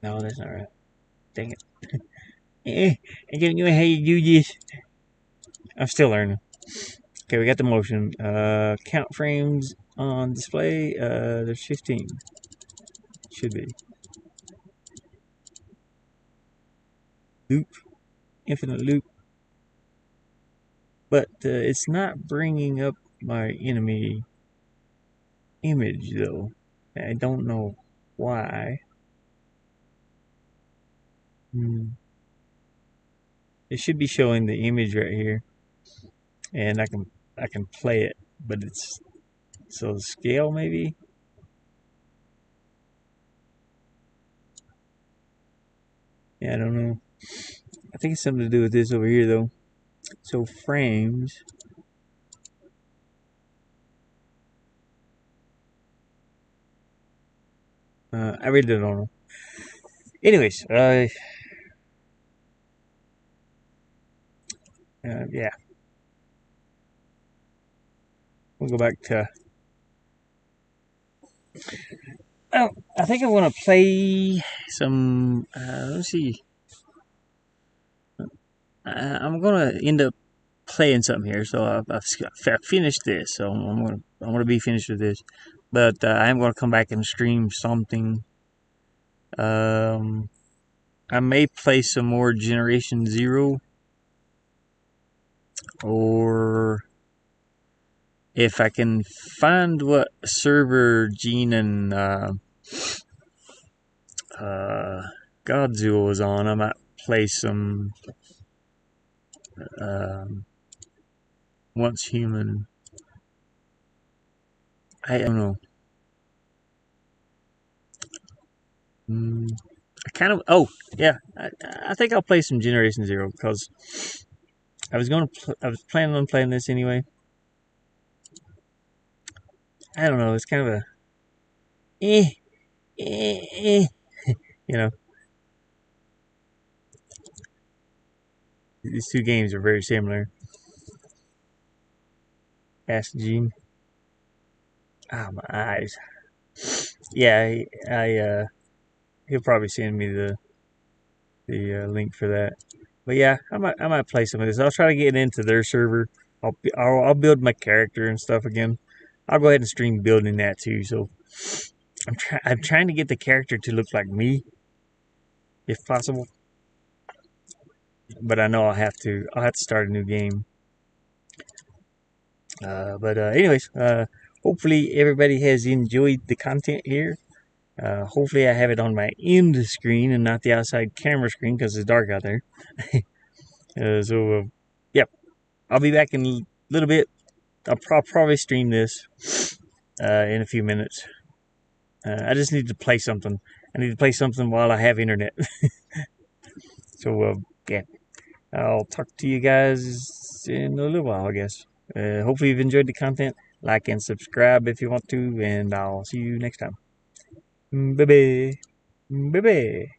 No, that's not right. Dang it. I don't know how you do this. I'm still learning. Okay, we got the motion. Count frames on display. There's 15. Should be. Loop. Infinite loop. But it's not bringing up my enemy image, though. I don't know why. It should be showing the image right here. And I can play it. But it's... So the scale, maybe? Yeah, I don't know. I think it's something to do with this over here, though. So frames. I really don't know. Anyways, yeah. We'll go back to... Oh, I think I want to play some... let's see. I'm going to end up playing something here. So I've finished this. So I'm gonna be finished with this. But I am going to come back and stream something. I may play some more Generation Zero. Or... if I can find what server Gene and Godzilla was on, I might play some Once Human. I don't know. I kind of... Oh, yeah. I think I'll play some Generation Zero because I was planning on playing this anyway. I don't know. It's kind of a... you know. These two games are very similar. Ask Gene. Ah, my eyes. Yeah, he'll probably send me the link for that. But yeah, I might play some of this. I'll try to get into their server. I'll build my character and stuff again. I'll go ahead and stream building that too. So I'm trying to get the character to look like me, if possible. But I know I'll have to start a new game. But anyways, hopefully everybody has enjoyed the content here. Hopefully I have it on my end screen and not the outside camera screen because it's dark out there. Yep. I'll be back in a little bit. I'll probably stream this in a few minutes. I just need to play something. I need to play something while I have internet. So, yeah. I'll talk to you guys in a little while, I guess. Hopefully you've enjoyed the content. Like and subscribe if you want to, and I'll see you next time. Bye-bye. Baby.